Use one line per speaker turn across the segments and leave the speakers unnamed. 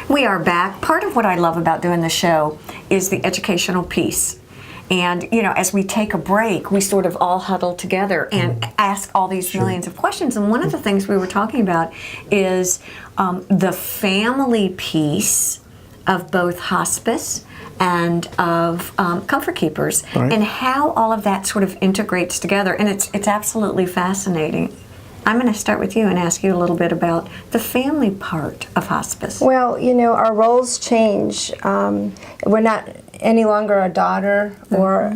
We are back. Part of what I love about doing the show is the educational piece. And, you know, as we take a break, we sort of all huddle together and ask all these millions of questions. And one of the things we were talking about is the family piece of both hospice and of comfort keepers, and how all of that sort of integrates together. And it's absolutely fascinating. I'm going to start with you and ask you a little bit about the family part of hospice.
Well, you know, our roles change. We're not any longer a daughter or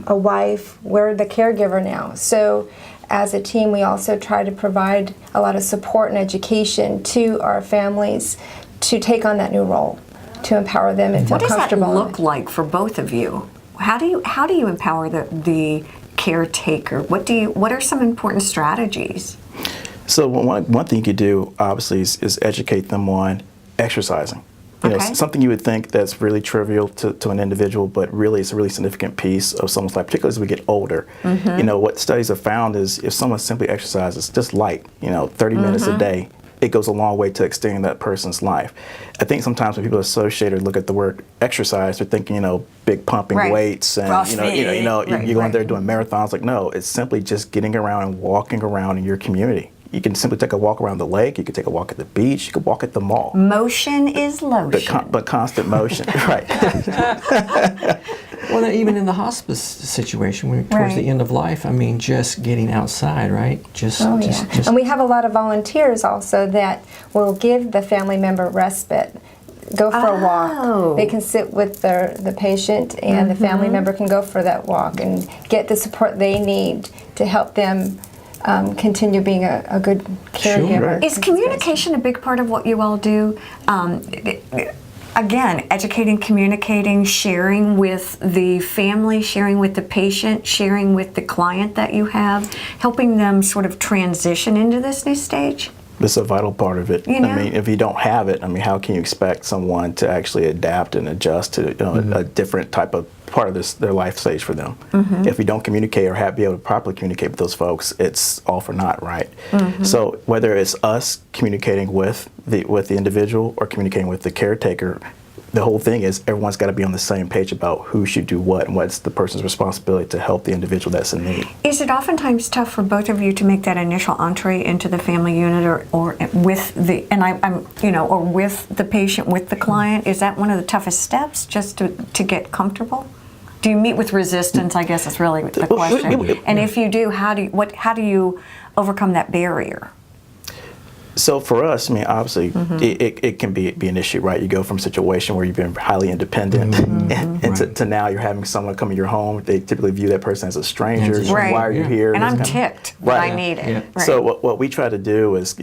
a wife. We're the caregiver now. So as a team, we also try to provide a lot of support and education to our families to take on that new role, to empower them and feel comfortable.
What does that look like for both of you? How do you empower the caretaker? What are some important strategies?
So one thing you could do, obviously, is educate them on exercising. You know, something you would think that's really trivial to an individual, but really it's a really significant piece of someone's life, particularly as we get older. You know, what studies have found is if someone simply exercises just light, 30 minutes a day, it goes a long way to extending that person's life. I think sometimes when people associate or look at the word exercise, they're thinking, big pumping weights and you're going there doing marathons. Like, no, it's simply just getting around and walking around in your community. You can simply take a walk around the lake. You can take a walk at the beach. You can walk at the mall.
Motion is lotion.
But constant motion, right?
Well, even in the hospice situation, towards the end of life, I mean, just getting outside, right? Just.
And we have a lot of volunteers also that will give the family member respite. Go for a walk. They can sit with the patient, and the family member can go for that walk and get the support they need to help them continue being a good caregiver.
Is communication a big part of what you all do? Again, educating, communicating, sharing with the family, sharing with the patient, sharing with the client that you have, helping them sort of transition into this new stage?
It's a vital part of it. I mean, if you don't have it, how can you expect someone to actually adapt and adjust to a different type of part of their life stage for them? If we don't communicate or be able to properly communicate with those folks, it's all for naught, right? So whether it's us communicating with the individual or communicating with the caretaker, the whole thing is everyone's got to be on the same page about who should do what and what's the person's responsibility to help the individual that's in need.
Is it oftentimes tough for both of you to make that initial entree into the family unit or with the or with the patient, with the client? Is that one of the toughest steps, just to get comfortable? Do you meet with resistance? I guess is really the question. And if you do, how do you overcome that barrier?
So for us, obviously, it can be an issue, right? You go from a situation where you've been highly independent and to now you're having someone come in your home. They typically view that person as a stranger. Why are you here?
And I'm ticked. I need it.
Right. So what we try to do is,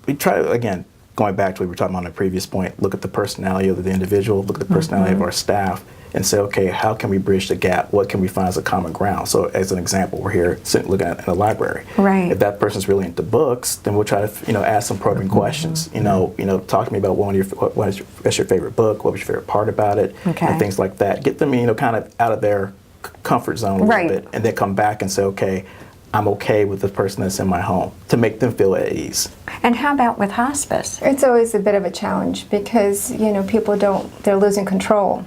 we try to, again, going back to what we were talking about on the previous point, look at the personality of the individual, look at the personality of our staff, and say, okay, how can we bridge the gap? What can we find as a common ground? So as an example, we're here sitting looking at a library. If that person's really into books, then we'll try to ask some probing questions. Talk to me about what's your favorite book? What was your favorite part about it? And things like that. Get them kind of out of their comfort zone a little bit, and then come back and say, okay, I'm okay with the person that's in my home, to make them feel at ease.
And how about with hospice?
It's always a bit of a challenge because people they're losing control.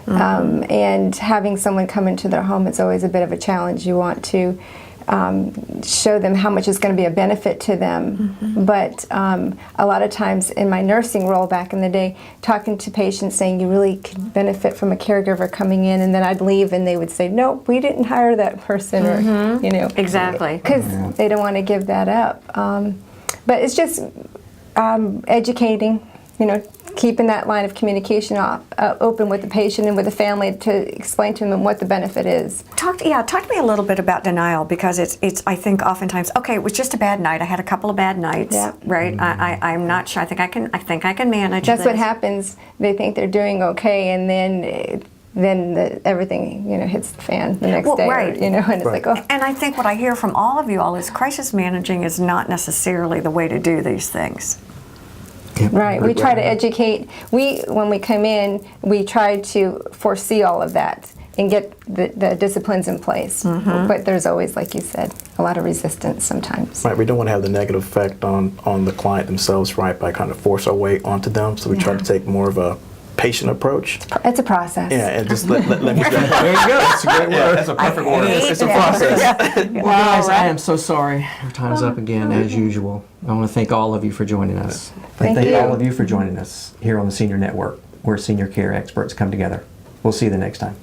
And having someone come into their home is always a bit of a challenge. You want to show them how much is going to be a benefit to them. But a lot of times in my nursing role back in the day, talking to patients saying you really could benefit from a caregiver coming in, and then I'd leave and they would say, nope, we didn't hire that person, or
Exactly.
Because they don't want to give that up. But it's just educating, keeping that line of communication open with the patient and with the family to explain to them what the benefit is.
Talk to me a little bit about denial, because it's I think oftentimes, okay, it was just a bad night. I had a couple of bad nights, right? I'm not sure. I think I can manage.
That's what happens. They think they're doing okay, and then everything hits the fan the next day, and it's like, oh.
And I think what I hear from all of you all is crisis managing is not necessarily the way to do these things.
Right. We try to educate. When we come in, we try to foresee all of that and get the disciplines in place. But there's always, like you said, a lot of resistance sometimes.
Right, we don't want to have the negative effect on the client themselves, right, by kind of force our way onto them. So we try to take more of a patient approach.
It's a process.
Yeah, and just let me
There you go. That's a great word.
That's a perfect word. It's a
Yeah.
process.
Well, guys, I am so sorry. Our time's up again, as usual. I want to thank all of you for joining us.
Thank
Thank
you.
all of you for joining us here on the Senior Network, where senior care experts come together. We'll see you the next time.